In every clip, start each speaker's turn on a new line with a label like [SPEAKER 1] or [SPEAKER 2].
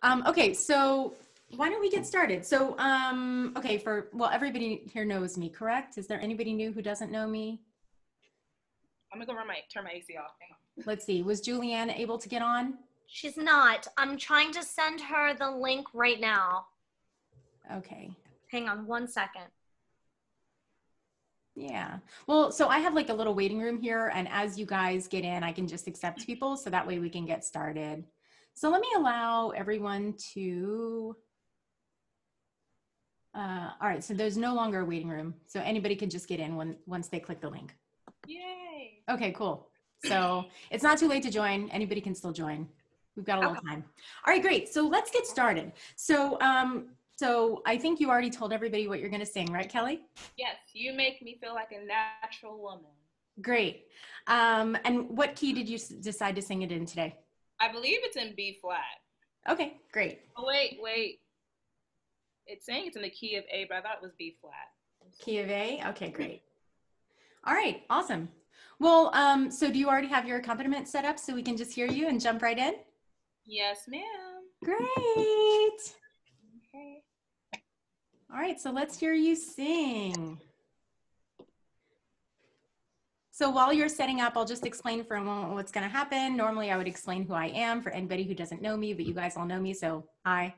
[SPEAKER 1] Okay, so why don't we get started? So, okay, well, everybody here knows me, correct? Is there anybody new who doesn't know me?
[SPEAKER 2] I'm gonna go turn my AC off. Hang on.
[SPEAKER 1] Let's see. Was Julianne able to get on?
[SPEAKER 3] She's not. I'm trying to send her the link right now.
[SPEAKER 1] Okay.
[SPEAKER 3] Hang on 1 second.
[SPEAKER 1] Yeah. Well, so I have like a little waiting room here, and as you guys get in, I can just accept people so that way we can get started. So let me allow everyone to, all right, so there's no longer a waiting room. So anybody can just get in once they click the link.
[SPEAKER 2] Yay.
[SPEAKER 1] Okay, cool. So it's not too late to join. Anybody can still join. We've got a little time. All right, great. So let's get started. So I think you already told everybody what you're going to sing, right, Kelley?
[SPEAKER 2] Yes, you make me feel like a natural woman.
[SPEAKER 1] Great. And what key did you decide to sing it in today?
[SPEAKER 2] I believe it's in B flat.
[SPEAKER 1] Okay, great.
[SPEAKER 2] Oh, wait. It's saying it's in the key of A, but I thought it was B flat.
[SPEAKER 1] Key of A? Okay, great. All right, awesome. Well, so do you already have your accompaniment set up so we can just hear you and jump right in?
[SPEAKER 2] Yes, ma'am.
[SPEAKER 1] Great.
[SPEAKER 2] Okay.
[SPEAKER 1] All right, so let's hear you sing. So while you're setting up, I'll just explain for a moment what's going to happen. Normally, I would explain who I am for anybody who doesn't know me, but you guys all know me, so hi.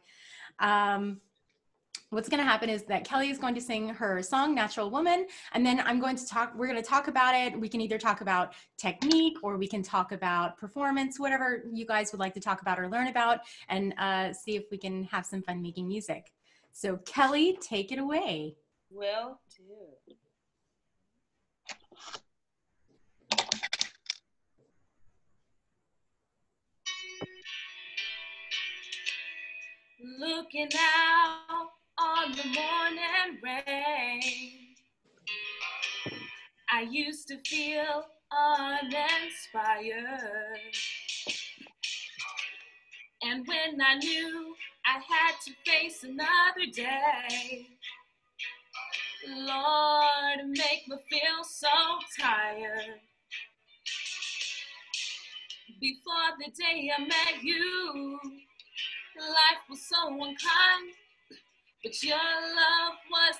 [SPEAKER 1] What's going to happen is that Kelley is going to sing her song, Natural Woman, and then we're going to talk about it. We can either talk about technique or we can talk about performance, whatever you guys would like to talk about or learn about, and see if we can have some fun making music. So Kelley, take it away.
[SPEAKER 2] Will do. Looking out on the morning rain, I used to feel uninspired. And when I knew I had to face another day, Lord, make me feel so tired. Before the day I met you, life was so unkind, but your love was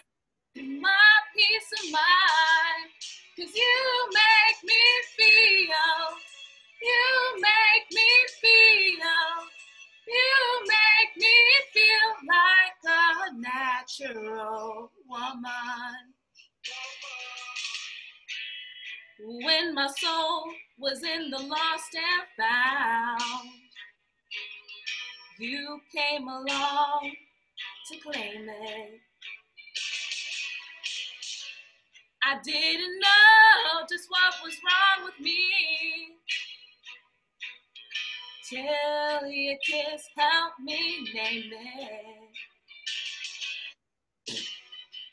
[SPEAKER 2] my peace of mind. 'Cause you make me feel, you make me feel, you make me feel like a natural woman. When my soul was in the lost and found, you came along to claim it. I didn't know just what was wrong with me till your kiss helped me name it.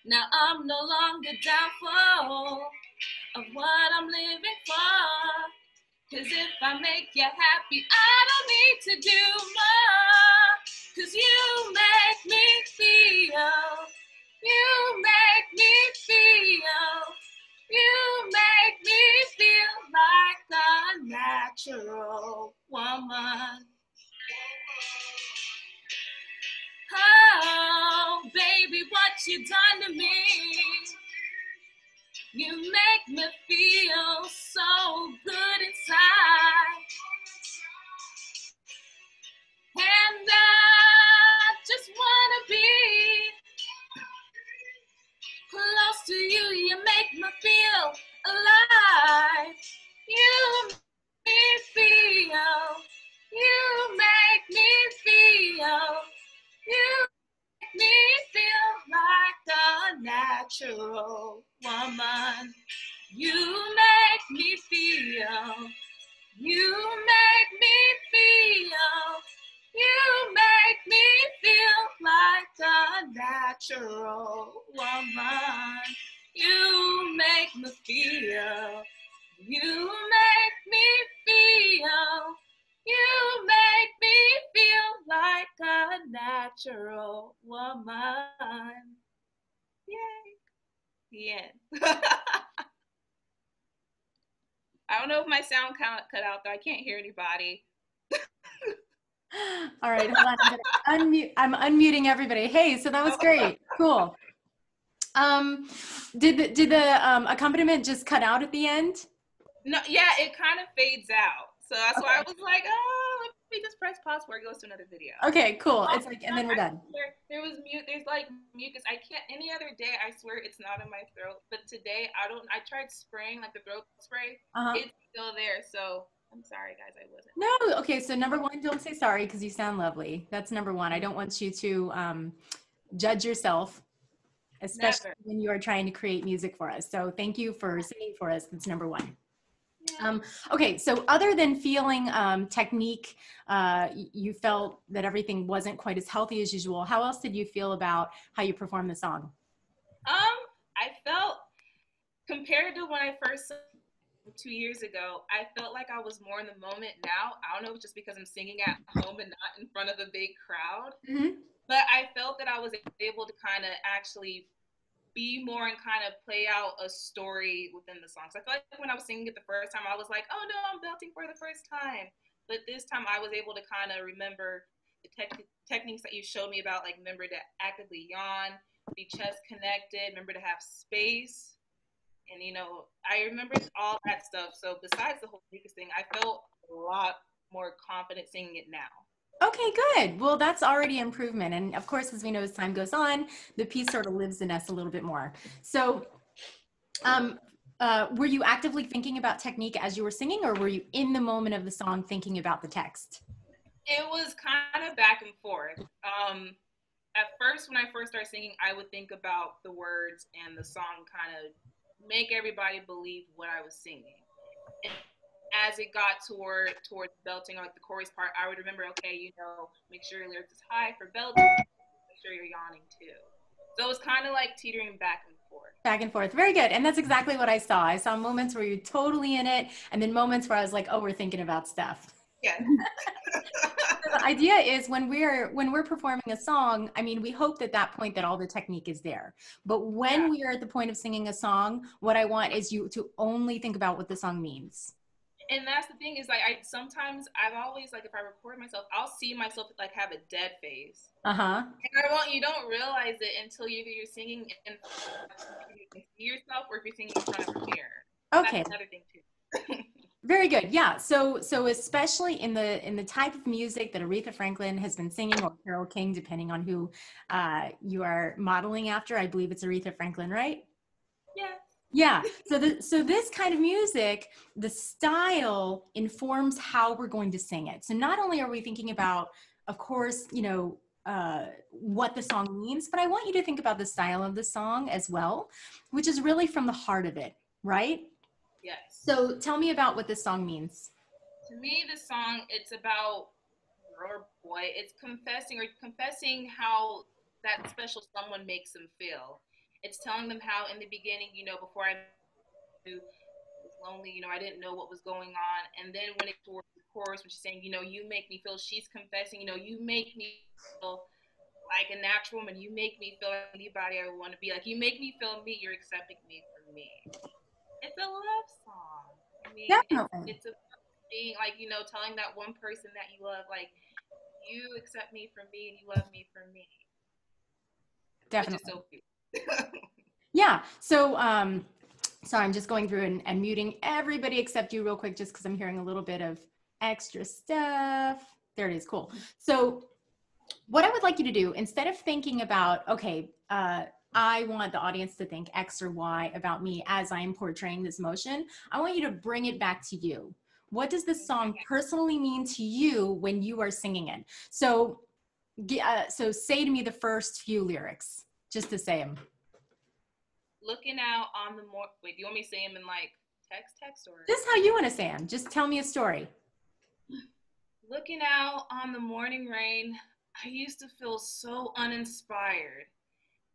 [SPEAKER 2] Now I'm no longer doubtful of what I'm living for. 'Cause if I make you happy, I don't need to do more. 'Cause you make me feel, you make me feel, you make me feel like a natural woman. Oh, baby, what you done to me. You make me feel so good inside. And I just wanna be close to you. You make me feel alive. You make me feel, you make me feel, you make me feel like a natural woman. You make me feel, you make me feel, you make me feel like a natural woman. You make me feel, you make me feel, you make me feel like a natural woman. Yay. The end. I don't know if my sound cut out though. I can't hear anybody.
[SPEAKER 1] All right, hold on. I'm unmuting everybody. Hey, so that was great. Cool. Did the accompaniment just cut out at the end?
[SPEAKER 2] No, yeah, it kind of fades out. So that's why I was like, oh, let me just press pause before it goes to another video.
[SPEAKER 1] Okay, cool. It's like, and then we're done.
[SPEAKER 2] There was there's like mucus. I can't, any other day, I swear it's not in my throat. But today, I tried spraying, like the throat spray. It's still there. So I'm sorry, guys, I wasn't.
[SPEAKER 1] No, okay, so number one, don't say sorry because you sound lovely. That's number one. I don't want you to judge yourself, especially when you are trying to create music for us. So thank you for singing for us. That's number one. Okay, so other than feeling technique, you felt that everything wasn't quite as healthy as usual. How else did you feel about how you performed the song?
[SPEAKER 2] I felt, compared to when I first 2 years ago, I felt like I was more in the moment now. I don't know, just because I'm singing at home and not in front of a big crowd. But I felt that I was able to kind of actually be more and kind of play out a story within the song. So I feel like when I was singing it the first time, I was like, oh no, I'm belting for the first time. But this time I was able to kind of remember the techniques that you showed me about, like remember to actively yawn, be chest connected, remember to have space. And, you know, I remember all that stuff. So besides the whole mucus thing, I felt a lot more confident singing it now.
[SPEAKER 1] Okay, good. Well, that's already improvement. And of course, as we know, as time goes on, the piece sort of lives in us a little bit more. So were you actively thinking about technique as you were singing, or were you in the moment of the song thinking about the text?
[SPEAKER 2] It was kind of back and forth. At first, when I first started singing, I would think about the words and the song kind of make everybody believe what I was singing. And as it got towards belting, like the chorus part, I would remember, okay, you know, make sure your lyrics is high for belting, make sure you're yawning too. So it was kind of like teetering back and forth.
[SPEAKER 1] Back and forth. Very good. And that's exactly what I saw. I saw moments where you're totally in it, and then moments where I was like, oh, we're thinking about stuff.
[SPEAKER 2] Yeah.
[SPEAKER 1] So the idea is when we're performing a song, I mean, we hope at that point that all the technique is there. But when we are at the point of singing a song, what I want is you to only think about what the song means.
[SPEAKER 2] And that's the thing is, like, I've always, like, if I record myself, I'll see myself, like, have a dead face. And you don't realize it until either you're singing in front of you can see yourself, or if you're singing in front of a mirror.
[SPEAKER 1] Okay.
[SPEAKER 2] That's another thing, too.
[SPEAKER 1] Very good. Yeah. So especially in the type of music that Aretha Franklin has been singing, or Carole King, depending on who you are modeling after. I believe it's Aretha Franklin, right?
[SPEAKER 2] Yeah.
[SPEAKER 1] Yeah. So this kind of music, the style informs how we're going to sing it. So not only are we thinking about, of course, you know, what the song means, but I want you to think about the style of the song as well, which is really from the heart of it, right?
[SPEAKER 2] Yes.
[SPEAKER 1] So tell me about what this song means.
[SPEAKER 2] To me, the song, it's about girl or boy. It's confessing how that special someone makes them feel. It's telling them how in the beginning, you know, before I was lonely, you know, I didn't know what was going on. And then when it's towards the chorus, when she's saying, you know, you make me feel, she's confessing, you know, you make me feel like a natural woman. You make me feel like anybody I want to be. Like, you make me feel me. You're accepting me for me. It's a love song. I mean, it's about being, like, you know, telling that one person that you love, like, you accept me for me and you love me for me.
[SPEAKER 1] Definitely.
[SPEAKER 2] Which is so cute.
[SPEAKER 1] Yeah. So, so I'm just going through and muting everybody except you real quick, just because I'm hearing a little bit of extra stuff. There it is. Cool. So what I would like you to do, instead of thinking about, okay, I want the audience to think X or Y about me as I'm portraying this emotion, I want you to bring it back to you. What does this song personally mean to you when you are singing it? So, so say to me the first few lyrics, just to say them.
[SPEAKER 2] Looking out on the wait, do you want me to say them in like text or?
[SPEAKER 1] This is how you want to say them. Just tell me a story.
[SPEAKER 2] Looking out on the morning rain, I used to feel so uninspired.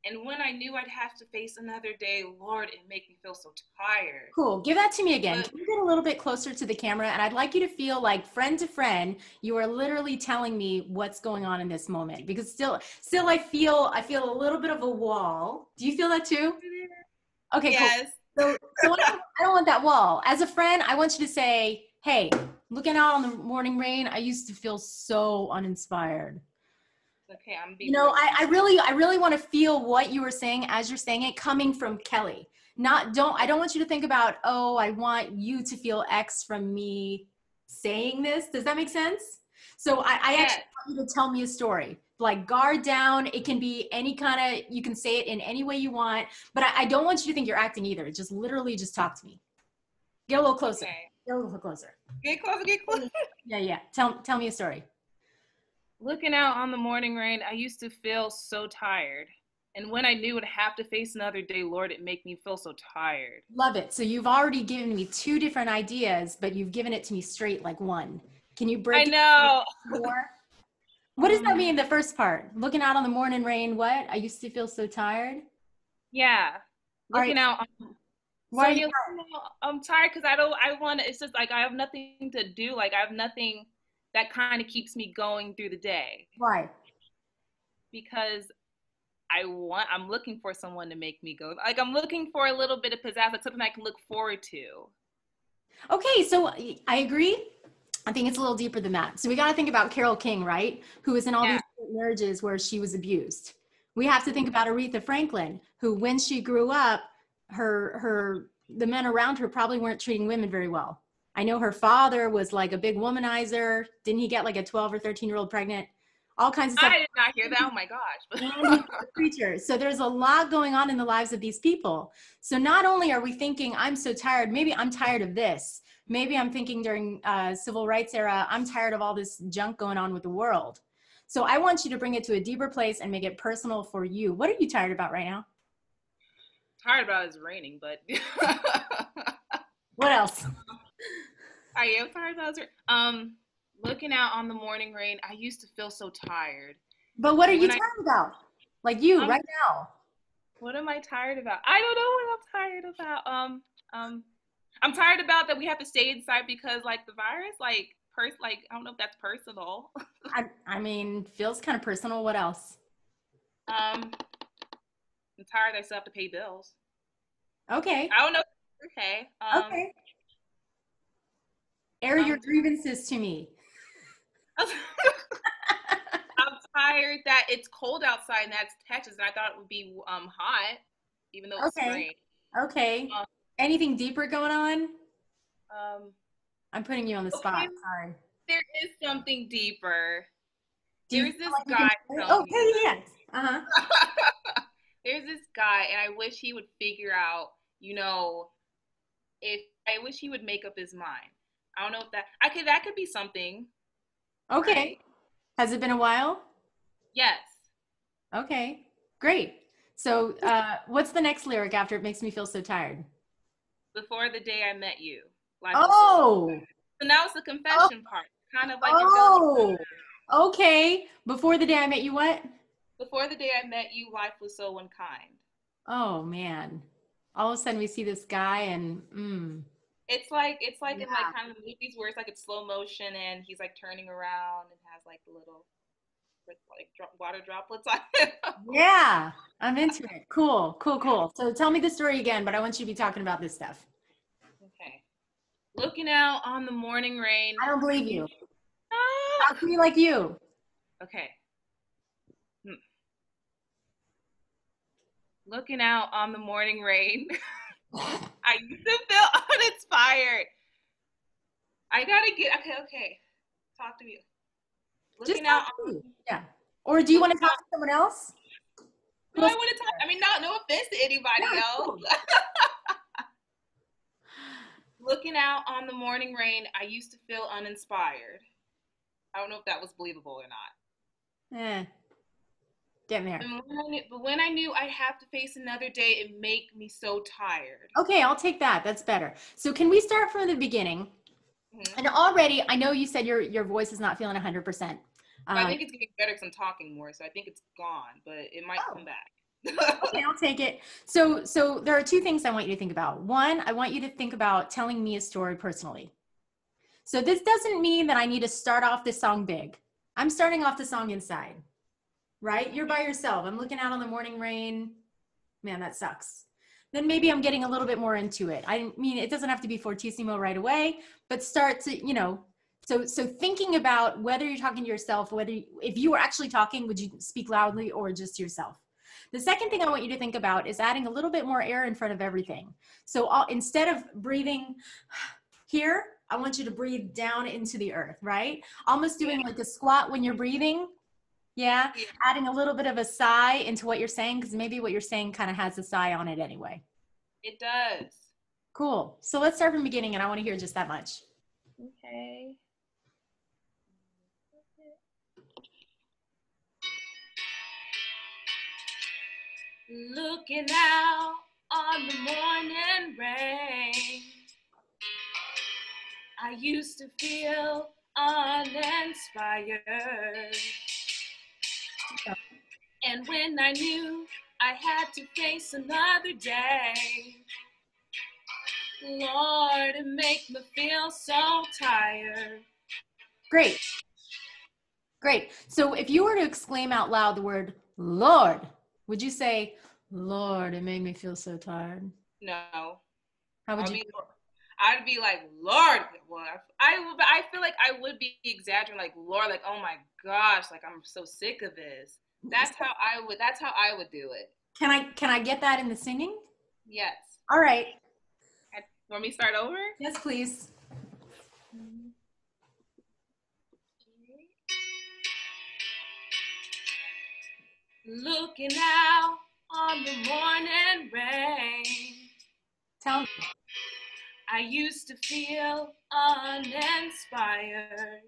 [SPEAKER 2] And when I knew I'd have to face another day, Lord, it made me feel so tired.
[SPEAKER 1] Cool. Give that to me again. Can you get a little bit closer to the camera? And I'd like you to feel like friend to friend, you are literally telling me what's going on in this moment. Because still I feel a little bit of a wall. Do you feel that too? Okay,
[SPEAKER 2] yes.
[SPEAKER 1] Cool. So I don't want that wall. As a friend, I want you to say, hey, Looking out on the morning rain, I used to feel so uninspired.
[SPEAKER 2] Okay, I'm being
[SPEAKER 1] You know,
[SPEAKER 2] real.
[SPEAKER 1] I really want to feel what you were saying as you're saying it coming from Kelley. I don't want you to think about, oh, I want you to feel X from me saying this. Does that make sense? So I
[SPEAKER 2] Yes.
[SPEAKER 1] actually want you to tell me a story. Like guard down. It can be any kind of, you can say it in any way you want, but I don't want you to think you're acting either. Just literally just talk to me. Get a little closer.
[SPEAKER 2] Okay.
[SPEAKER 1] Get a little closer.
[SPEAKER 2] Get closer, get closer.
[SPEAKER 1] Yeah. Tell me a story.
[SPEAKER 2] Looking out on the morning rain, I used to feel so tired. And when I knew I'd have to face another day, Lord, it made me feel so tired.
[SPEAKER 1] Love it. So you've already given me two different ideas, but you've given it to me straight like one. Can you break
[SPEAKER 2] I know.
[SPEAKER 1] it more? What does that mean, the first part? Looking out on the morning rain, what? I used to feel so tired.
[SPEAKER 2] Yeah. Looking out.
[SPEAKER 1] Why are you
[SPEAKER 2] Sonia, I'm tired because I want to, it's just like I have nothing to do. Like I have nothing that kind of keeps me going through the day.
[SPEAKER 1] Why?
[SPEAKER 2] Because I'm looking for someone to make me go. Like I'm looking for a little bit of pizzazz, like something I can look forward to.
[SPEAKER 1] Okay, so I agree. I think it's a little deeper than that. So we got to think about Carole King, right? Who was in all these marriages where she was abused. We have to think about Aretha Franklin, who when she grew up, the men around her probably weren't treating women very well. I know her father was like a big womanizer. Didn't he get like a 12 or 13-year-old pregnant? All kinds of stuff.
[SPEAKER 2] I did not hear that. Oh my gosh.
[SPEAKER 1] Preacher. So there's a lot going on in the lives of these people. So not only are we thinking, I'm so tired, maybe I'm tired of this. Maybe I'm thinking during civil rights era, I'm tired of all this junk going on with the world. So I want you to bring it to a deeper place and make it personal for you. What are you tired about right now?
[SPEAKER 2] Tired about it's raining, but
[SPEAKER 1] what else?
[SPEAKER 2] I am tired about it's looking out on the morning rain. I used to feel so tired.
[SPEAKER 1] But what are you tired about? Like you right now.
[SPEAKER 2] What am I tired about? I don't know what I'm tired about. I'm tired about that we have to stay inside because like the virus, like I don't know if that's personal.
[SPEAKER 1] I mean, feels kind of personal. What else?
[SPEAKER 2] I'm tired. I still have to pay bills.
[SPEAKER 1] Okay.
[SPEAKER 2] I don't know. Okay.
[SPEAKER 1] Okay. Air your grievances to me.
[SPEAKER 2] I'm tired that it's cold outside and that's Texas, and I thought it would be hot, even though it's spring.
[SPEAKER 1] Okay. Anything deeper going on? I'm putting you on the spot. Sorry.
[SPEAKER 2] There is something deeper. There's this guy.
[SPEAKER 1] Yes.
[SPEAKER 2] There's this guy, and I wish he would figure out, I wish he would make up his mind. I don't know if that could be something.
[SPEAKER 1] Okay.
[SPEAKER 2] Right?
[SPEAKER 1] Has it been a while?
[SPEAKER 2] Yes.
[SPEAKER 1] Okay, great. So what's the next lyric after it makes me feel so tired?
[SPEAKER 2] Before the day I met you.
[SPEAKER 1] So
[SPEAKER 2] now it's the confession part. Kind of like
[SPEAKER 1] okay. Before the day I met you what?
[SPEAKER 2] Before the day I met you, life was so unkind.
[SPEAKER 1] Oh man. All of a sudden we see this guy and
[SPEAKER 2] It's like in like kind of movies where it's like it's slow motion and he's like turning around and has like the little like water droplets on it.
[SPEAKER 1] Yeah, I'm into it. Cool. So tell me the story again, but I want you to be talking about this stuff.
[SPEAKER 2] Okay. Looking out on the morning rain.
[SPEAKER 1] I don't believe you. Talk to me like you.
[SPEAKER 2] Okay. Looking out on the morning rain. I used to feel uninspired. I gotta get okay. Talk to me. Looking out.
[SPEAKER 1] Yeah. Or do you want to talk to someone else?
[SPEAKER 2] No, I want to talk. I mean, no offense to anybody else. Looking out on the morning rain, I used to feel uninspired. I don't know if that was believable or not.
[SPEAKER 1] Getting there.
[SPEAKER 2] But when I knew I have to face another day, it made me so tired.
[SPEAKER 1] Okay, I'll take that. That's better. So can we start from the beginning? Mm-hmm. And already, I know you said your voice is not feeling 100%.
[SPEAKER 2] I think it's getting better because I'm talking more, so I think it's gone, but it might come back.
[SPEAKER 1] Okay, I'll take it. So there are two things I want you to think about. One, I want you to think about telling me a story personally. So this doesn't mean that I need to start off this song big. I'm starting off the song inside, right? You're by yourself. I'm looking out on the morning rain. Man, that sucks. Then maybe I'm getting a little bit more into it. I mean, it doesn't have to be fortissimo right away, but start to, So thinking about whether you're talking to yourself, if you were actually talking, would you speak loudly or just to yourself? The second thing I want you to think about is adding a little bit more air in front of everything. So instead of breathing here, I want you to breathe down into the earth, right? Almost doing like a squat when you're breathing. Yeah. Adding a little bit of a sigh into what you're saying, because maybe what you're saying kind of has a sigh on it anyway.
[SPEAKER 2] It does.
[SPEAKER 1] Cool. So let's start from the beginning, and I want to hear just that much.
[SPEAKER 3] Okay.
[SPEAKER 2] Looking out on the morning rain, I used to feel uninspired. And when I knew I had to face another day, Lord, it make me feel so tired.
[SPEAKER 1] Great. Great. So if you were to exclaim out loud the word Lord, would you say, Lord, it made me feel so tired?
[SPEAKER 2] No.
[SPEAKER 1] How would you?
[SPEAKER 2] I'd be like, Lord. Well, I feel like I would be exaggerating, like, Lord, like, oh my gosh, like, I'm so sick of this. That's how I would do it.
[SPEAKER 1] Can I get that in the singing?
[SPEAKER 2] Yes.
[SPEAKER 1] All right.
[SPEAKER 2] Want me to start over?
[SPEAKER 1] Yes, please.
[SPEAKER 2] Looking out on the morning rain,
[SPEAKER 1] Tell me.
[SPEAKER 2] I used to feel uninspired.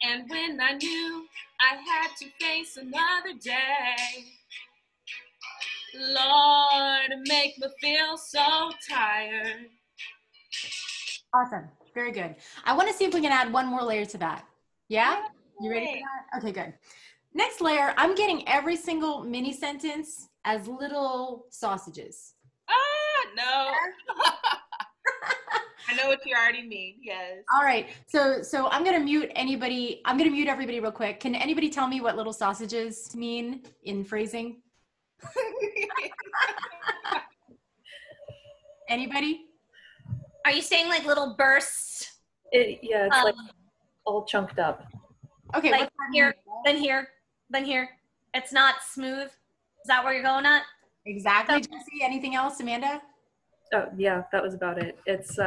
[SPEAKER 2] And when I knew I had to face another day, Lord, make me feel so tired.
[SPEAKER 1] Awesome. Very good. I want to see if we can add one more layer to that. Yeah? You ready for that? Okay, good. Next layer, I'm getting every single mini sentence as little sausages.
[SPEAKER 2] No. I know what you already mean. Yes.
[SPEAKER 1] All right. So I'm going to mute anybody. I'm going to mute everybody real quick. Can anybody tell me what little sausages mean in phrasing? Anybody?
[SPEAKER 3] Are you saying like little bursts?
[SPEAKER 4] Yeah, it's like all chunked up.
[SPEAKER 1] Okay.
[SPEAKER 3] Like here, then here, then here. It's not smooth. Is that where you're going at?
[SPEAKER 1] Exactly. Jesse, anything else, Amanda?
[SPEAKER 4] Oh yeah, that was about it. It's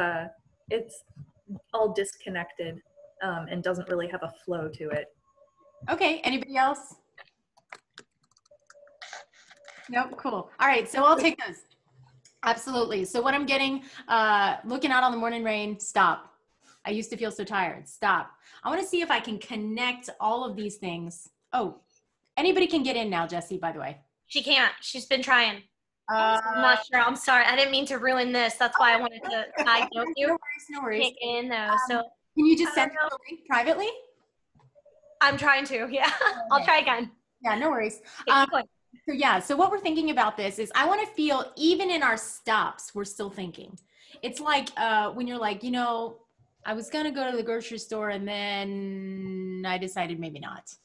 [SPEAKER 4] all disconnected and doesn't really have a flow to it.
[SPEAKER 1] Okay. Anybody else? Nope. Cool. All right. So I'll take those. Absolutely. So what I'm getting, looking out on the morning rain, stop. I used to feel so tired. Stop. I want to see if I can connect all of these things. Oh, anybody can get in now, Jesse, by the way.
[SPEAKER 3] She can't. She's been trying. I'm not sure. I'm sorry. I didn't mean to ruin this. That's why I wanted to diagnose you.
[SPEAKER 1] No worries. No worries.
[SPEAKER 3] Can't get in though. So
[SPEAKER 1] can you just send me the link privately?
[SPEAKER 3] I'm trying to. Yeah. I'll try again.
[SPEAKER 1] Yeah, no worries.
[SPEAKER 3] Okay,
[SPEAKER 1] So what we're thinking about this is I want to feel even in our stops, we're still thinking. It's like when you're like, I was going to go to the grocery store and then I decided maybe not.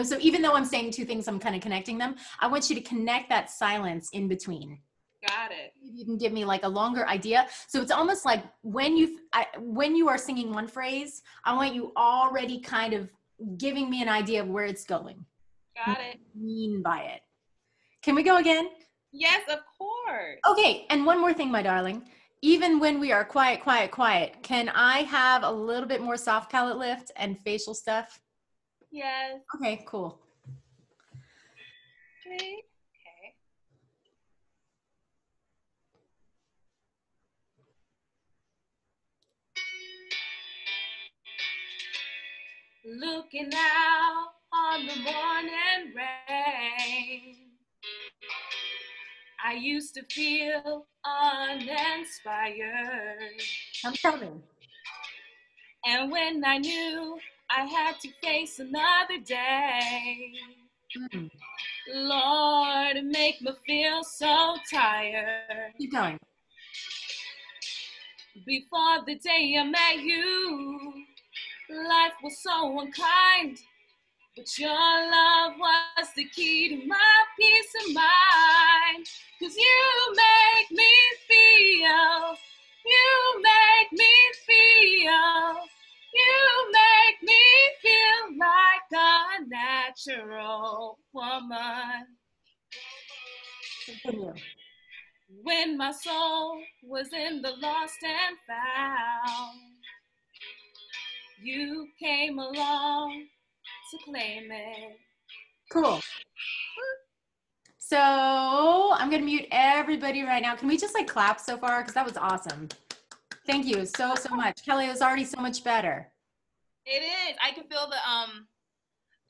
[SPEAKER 1] So even though I'm saying two things, I'm kind of connecting them. I want you to connect that silence in between.
[SPEAKER 2] Got it.
[SPEAKER 1] You can give me like a longer idea. So it's almost like when you are singing one phrase, I want you already kind of giving me an idea of where it's going.
[SPEAKER 2] Got it.
[SPEAKER 1] What I mean by it. Can we go again?
[SPEAKER 2] Yes, of course.
[SPEAKER 1] Okay, and one more thing, my darling. Even when we are quiet, quiet, quiet, can I have a little bit more soft palate lift and facial stuff?
[SPEAKER 2] Yes.
[SPEAKER 1] Okay, cool.
[SPEAKER 2] Okay. Looking out on the morning rain, I used to feel uninspired.
[SPEAKER 1] I'm coming.
[SPEAKER 2] And when I knew I had to face another day, Lord, it make me feel so tired.
[SPEAKER 1] Keep going.
[SPEAKER 2] Before the day I met you, life was so unkind, but your love was the key to my peace of mind. 'Cause you make me feel real. You make me feel like a natural woman.
[SPEAKER 1] Continue.
[SPEAKER 2] When my soul was in the lost and found, you came along to claim it.
[SPEAKER 1] Cool. So I'm gonna mute everybody right now. Can we just like clap so far? Because that was awesome. Thank you so much. Kelley, it was already so much better.
[SPEAKER 2] It is. I can feel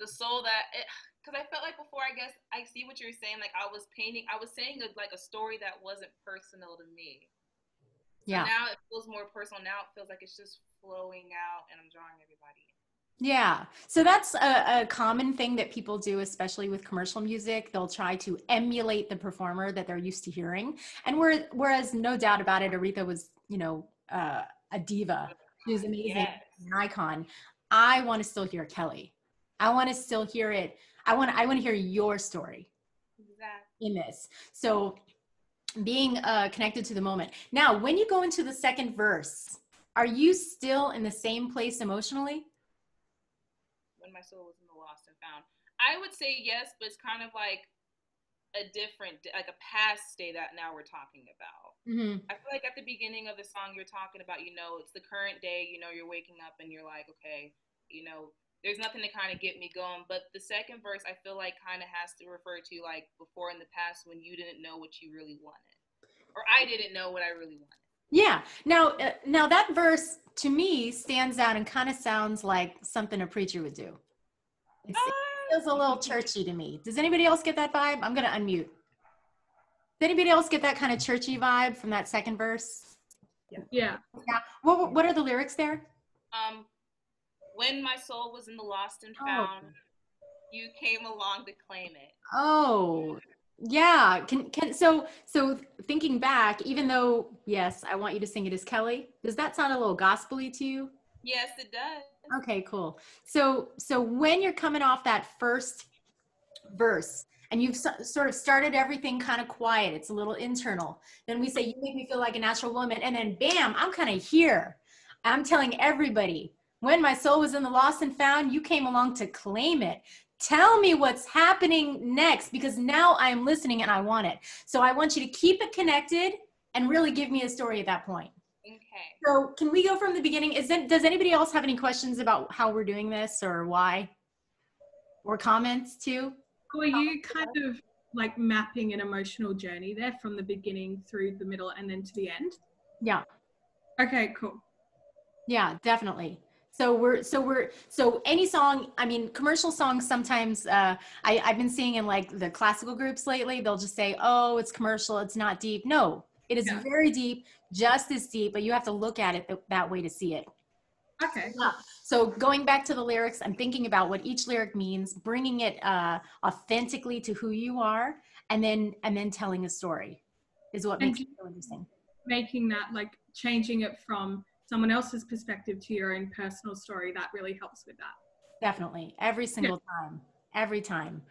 [SPEAKER 2] the soul that it, because I felt like before, I guess I see what you're saying. Like I was saying like a story that wasn't personal to me.
[SPEAKER 1] Yeah.
[SPEAKER 2] So now it feels more personal. Now it feels like it's just flowing out and I'm drawing everybody in.
[SPEAKER 1] Yeah. So that's a common thing that people do, especially with commercial music. They'll try to emulate the performer that they're used to hearing. And whereas no doubt about it, Aretha was, you know, a diva. She was amazing,
[SPEAKER 2] Yes.
[SPEAKER 1] an icon. I want to still hear Kelley. I want to still hear it. I want to hear your story in this. So being connected to the moment. Now, when you go into the second verse, are you still in the same place emotionally?
[SPEAKER 2] When my soul was in the lost and found, I would say yes, but it's kind of like a different, like a past state that now we're talking about.
[SPEAKER 1] Mm-hmm.
[SPEAKER 2] I feel like at the beginning of the song you're talking about, you know, it's the current day, you know, you're waking up and you're like, okay, you know, there's nothing to kind of get me going. But the second verse I feel like kind of has to refer to like before in the past when you didn't know what you really wanted, or I didn't know what I really wanted.
[SPEAKER 1] Yeah. Now that verse to me stands out and kind of sounds like something a preacher would do. It feels a little churchy to me. Does anybody else get that vibe? I'm going to unmute. Does anybody else get that kind of churchy vibe from that second verse?
[SPEAKER 4] Yeah.
[SPEAKER 1] What are the lyrics there?
[SPEAKER 2] When my soul was in the lost and found, you came along to claim it.
[SPEAKER 1] Oh, yeah. So thinking back, even though, yes, I want you to sing it as Kelley, does that sound a little gospel-y to you?
[SPEAKER 2] Yes, it does.
[SPEAKER 1] Okay, cool. So when you're coming off that first verse and you've sort of started everything kind of quiet, it's a little internal, then we say, you make me feel like a natural woman. And then bam, I'm kind of here. I'm telling everybody, when my soul was in the lost and found, you came along to claim it. Tell me what's happening next, because now I'm listening and I want it. So I want you to keep it connected and really give me a story at that point.
[SPEAKER 2] Okay.
[SPEAKER 1] So can we go from the beginning? Does anybody else have any questions about how we're doing this or why? Or comments too?
[SPEAKER 5] Or are you kind of like mapping an emotional journey there from the beginning through the middle and then to the end?
[SPEAKER 1] Yeah.
[SPEAKER 5] Okay, cool.
[SPEAKER 1] Yeah, definitely. So any song, I mean, commercial songs sometimes, I've been seeing in like the classical groups lately, they'll just say, oh, it's commercial, it's not deep. No, it is very deep, just as deep, but you have to look at it that way to see it.
[SPEAKER 5] Okay.
[SPEAKER 1] Yeah. So going back to the lyrics, I'm thinking about what each lyric means, bringing it authentically to who you are, and then telling a story is what makes it so interesting.
[SPEAKER 5] Making that, like changing it from someone else's perspective to your own personal story, that really helps with that.
[SPEAKER 1] Definitely. Every single time. Every time.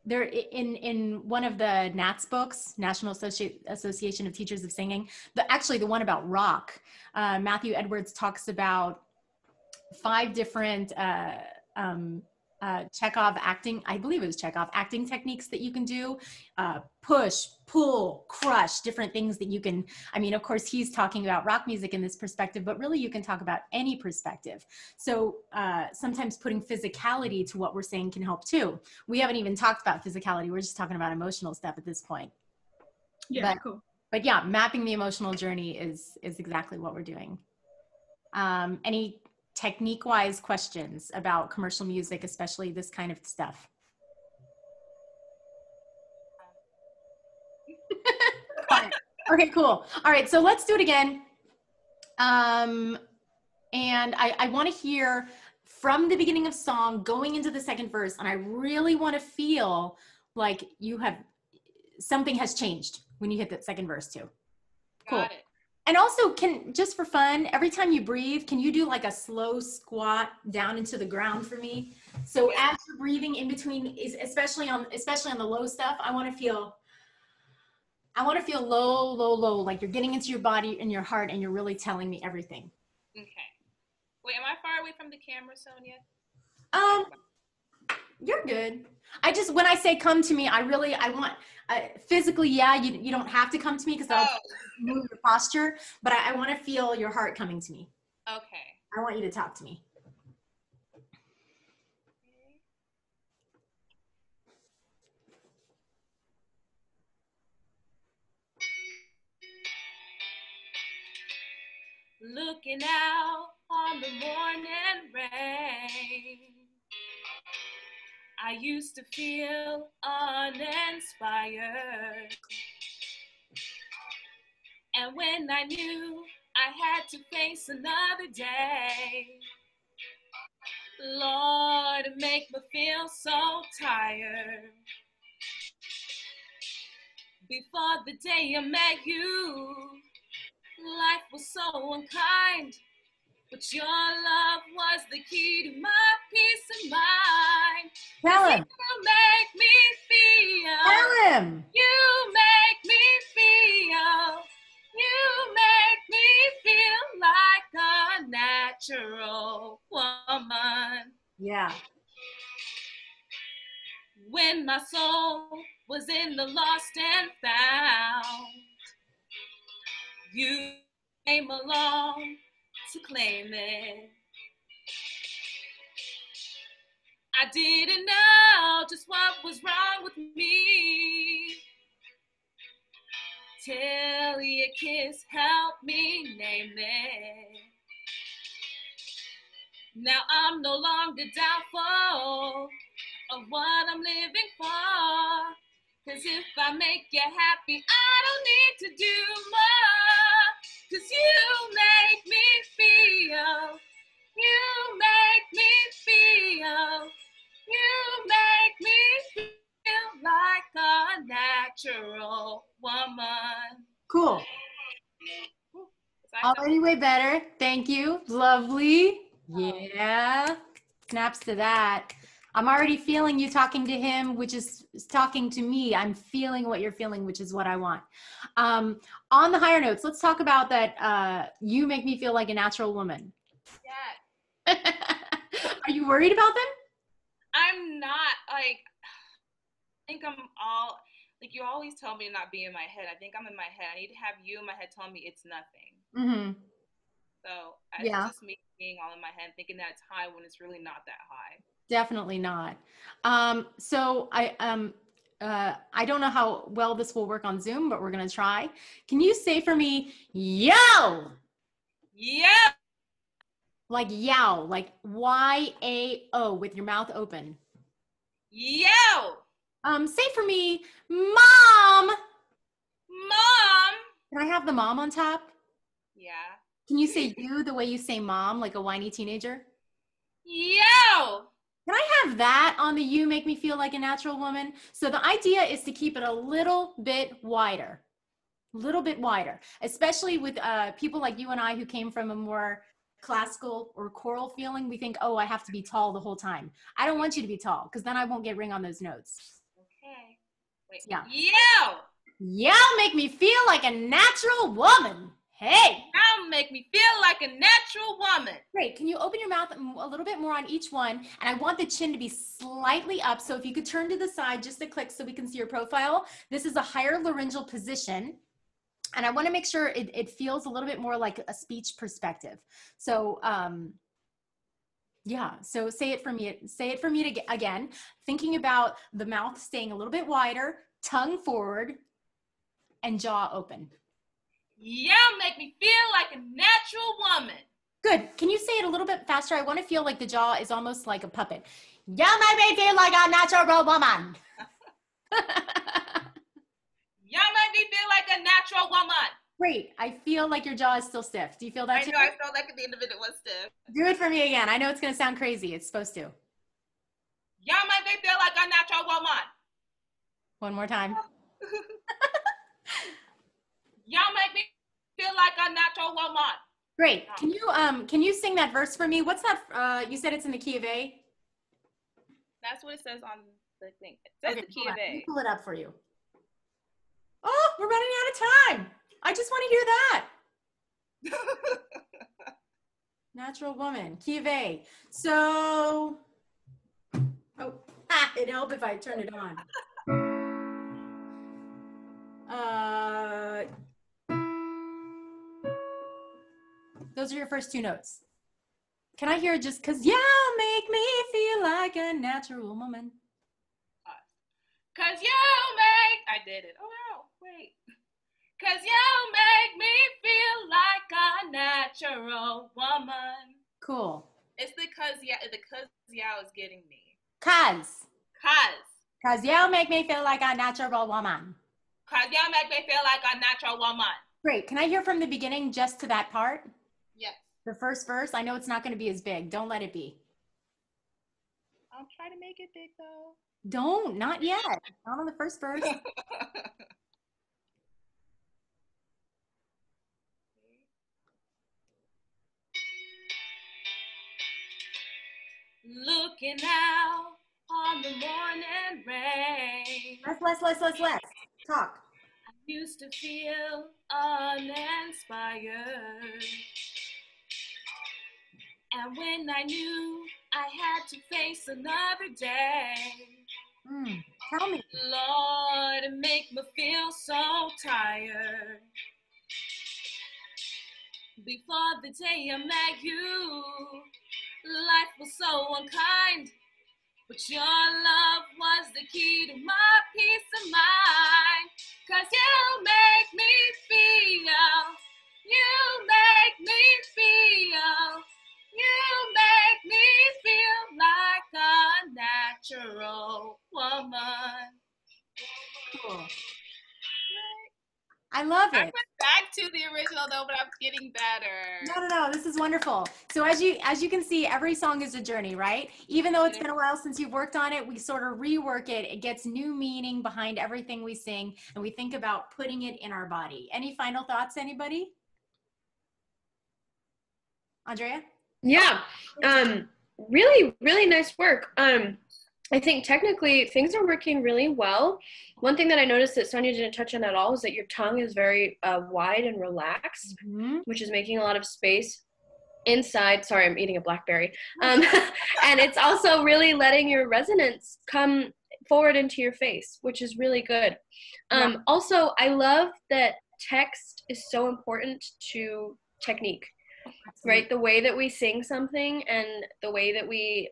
[SPEAKER 1] There in one of the NATS books, National Association of Teachers of Singing, actually the one about rock, Matthew Edwards talks about 5 different Chekhov acting, I believe it was Chekhov acting techniques that you can do, push, pull, crush, different things that you can, I mean, of course he's talking about rock music in this perspective, but really you can talk about any perspective. So sometimes putting physicality to what we're saying can help too. We haven't even talked about physicality. We're just talking about emotional stuff at this point.
[SPEAKER 5] Yeah, cool.
[SPEAKER 1] But yeah, mapping the emotional journey is exactly what we're doing. Any technique-wise questions about commercial music, especially this kind of stuff? Okay, cool. All right, so let's do it again. And I want to hear from the beginning of song going into the second verse, and I really want to feel like something has changed when you hit that second verse too. Cool.
[SPEAKER 2] Got it.
[SPEAKER 1] And also, just for fun, every time you breathe, can you do like a slow squat down into the ground for me? So as you're breathing in between, especially on the low stuff, I want to feel low, low, low, like you're getting into your body and your heart and you're really telling me everything.
[SPEAKER 2] Okay. Wait, am I far away from the camera, Sonia?
[SPEAKER 1] You're good. When I say come to me, I want, physically, yeah, you don't have to come to me because I'll move your posture, but I want to feel your heart coming to me.
[SPEAKER 2] Okay.
[SPEAKER 1] I want you to talk to me.
[SPEAKER 2] Looking out on the morning rain, I used to feel uninspired. And when I knew I had to face another day, Lord, it make me feel so tired. Before the day I met you, life was so unkind, but your love was the key to my peace of mind.
[SPEAKER 1] Tell him.
[SPEAKER 2] You make me feel.
[SPEAKER 1] Tell him.
[SPEAKER 2] You make me feel. You make me feel like a natural woman.
[SPEAKER 1] Yeah.
[SPEAKER 2] When my soul was in the lost and found, you came along to claim it. I didn't know just what was wrong with me till your kiss helped me name it. Now I'm no longer doubtful of what I'm living for. 'Cause if I make you happy, I don't need to do more. 'Cause you make me feel. You make me feel. You make me feel like a natural woman.
[SPEAKER 1] Cool. Already way better. Thank you. Lovely. Yeah. Snaps to that. I'm already feeling you talking to him, which is talking to me. I'm feeling what you're feeling, which is what I want. On the higher notes, let's talk about that. You make me feel like a natural woman.
[SPEAKER 2] Yes.
[SPEAKER 1] Are you worried about them?
[SPEAKER 2] I'm not. Like, I think I'm all, like, you always tell me to not be in my head. I think I'm in my head. I need to have you in my head telling me it's nothing.
[SPEAKER 1] Mm-hmm.
[SPEAKER 2] So
[SPEAKER 1] yeah.
[SPEAKER 2] It's just me being all in my head, thinking that it's high when it's really not that high.
[SPEAKER 1] Definitely not. So I don't know how well this will work on Zoom, but we're going to try. Can you say for me, yo?
[SPEAKER 2] Yeah.
[SPEAKER 1] Like yow, like Y-A-O with your mouth open.
[SPEAKER 2] Yo.
[SPEAKER 1] Say for me, mom.
[SPEAKER 2] Mom.
[SPEAKER 1] Can I have the mom on top?
[SPEAKER 2] Yeah.
[SPEAKER 1] Can you say you the way you say mom, like a whiny teenager?
[SPEAKER 2] Yo.
[SPEAKER 1] Can I have that on the you make me feel like a natural woman? So the idea is to keep it a little bit wider, especially with people like you and I who came from a more classical or choral feeling. We think, oh, I have to be tall the whole time. I don't want you to be tall because then I won't get ring on those notes.
[SPEAKER 2] Okay. Wait.
[SPEAKER 1] Yeah.
[SPEAKER 2] Yo.
[SPEAKER 1] Make me feel like a natural woman. Hey.
[SPEAKER 2] Now make me feel like a natural woman.
[SPEAKER 1] Great. Can you open your mouth a little bit more on each one? And I want the chin to be slightly up. So if you could turn to the side just a click so we can see your profile. This is a higher laryngeal position. And I want to make sure it feels a little bit more like a speech perspective. So yeah, so say it for me. Say it for me again. Thinking about the mouth staying a little bit wider, tongue forward, and jaw open.
[SPEAKER 2] Yeah, make me feel like a natural woman.
[SPEAKER 1] Good. Can you say it a little bit faster? I want to feel like the jaw is almost like a puppet. Yeah, make me feel like a natural woman.
[SPEAKER 2] Yeah, make me feel like a natural woman.
[SPEAKER 1] Great. I feel like your jaw is still stiff. Do you feel that too?
[SPEAKER 2] I know. I felt like at the end of it was stiff.
[SPEAKER 1] Do it for me again. I know it's going to sound crazy. It's supposed to.
[SPEAKER 2] Yeah, make me feel like a natural woman.
[SPEAKER 1] One more time.
[SPEAKER 2] Y'all make me feel like a natural woman.
[SPEAKER 1] Great. Can you sing that verse for me? What's that? You said it's in the key of A?
[SPEAKER 2] That's what it says on the thing. It says the key of A.
[SPEAKER 1] Let me pull it up for you. Oh, we're running out of time. I just want to hear that. Natural woman, key of A. So, it'd help if I turned it on. Those are your first two notes. Can I hear just cause you make me feel like a natural woman?
[SPEAKER 2] Cause you make, I did it. Oh no, wait. Cause you make me feel like a natural woman.
[SPEAKER 1] Cool.
[SPEAKER 2] It's the cause yeah is getting me.
[SPEAKER 1] Cause you make me feel like a natural woman.
[SPEAKER 2] Cause you make me feel like a natural woman.
[SPEAKER 1] Great. Can I hear from the beginning just to that part?
[SPEAKER 2] Yes.
[SPEAKER 1] The first verse? I know it's not going to be as big. Don't let it be.
[SPEAKER 2] I'll try to make it big though.
[SPEAKER 1] Don't, not yet. Not on the first verse.
[SPEAKER 2] Looking out on the morning rain.
[SPEAKER 1] Less. Talk.
[SPEAKER 2] I used to feel uninspired. And when I knew I had to face another day,
[SPEAKER 1] Tell me.
[SPEAKER 2] Lord, it make me feel so tired. Before the day I met you, life was so unkind, but your love was the key to my peace of mind. Cause you make me feel, you make me feel, you make me feel like a natural woman.
[SPEAKER 1] Cool. I love it.
[SPEAKER 2] I went back to the original though, but I'm getting better.
[SPEAKER 1] No. This is wonderful. So as you can see, every song is a journey, right? Even though it's been a while since you've worked on it, we sort of rework it. It gets new meaning behind everything we sing, and we think about putting it in our body. Any final thoughts, anybody? Andrea?
[SPEAKER 6] Yeah. Really, really nice work. I think technically things are working really well. One thing that I noticed that Sonia didn't touch on at all is that your tongue is very wide and relaxed, which is making a lot of space inside. Sorry, I'm eating a blackberry. And it's also really letting your resonance come forward into your face, which is really good. Also, I love that text is so important to technique. Right, the way that we sing something and the way that we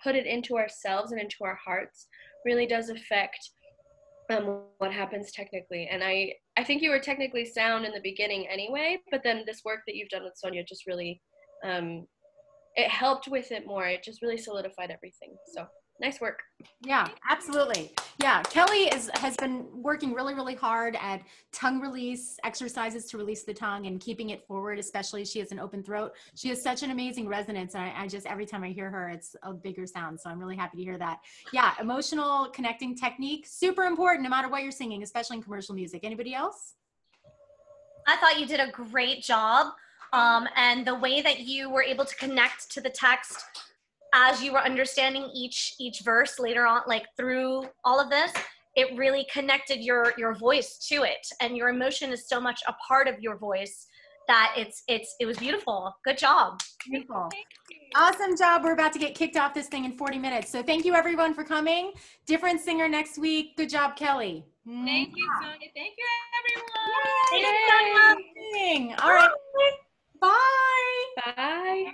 [SPEAKER 6] put it into ourselves and into our hearts really does affect what happens technically. And I think you were technically sound in the beginning anyway, but then this work that you've done with Sonia just really it helped with it more. It just really solidified everything. So nice work.
[SPEAKER 1] Yeah, absolutely. Yeah, Kelley has been working really, really hard at tongue release exercises to release the tongue and keeping it forward, especially she has an open throat. She has such an amazing resonance. And I just, every time I hear her, it's a bigger sound. So I'm really happy to hear that. Yeah, emotional connecting technique, super important no matter what you're singing, especially in commercial music. Anybody else?
[SPEAKER 3] I thought you did a great job. And the way that you were able to connect to the text as you were understanding each verse later on, like through all of this, it really connected your voice to it, and your emotion is so much a part of your voice that it was beautiful. Good job.
[SPEAKER 1] Beautiful. Awesome job. We're about to get kicked off this thing in 40 minutes. So thank you everyone for coming. Different singer next week. Good job, Kelley.
[SPEAKER 2] Thank you, Sonia. Thank you, everyone.
[SPEAKER 3] Thank you, Sonia.
[SPEAKER 1] All right. Bye.
[SPEAKER 6] Bye.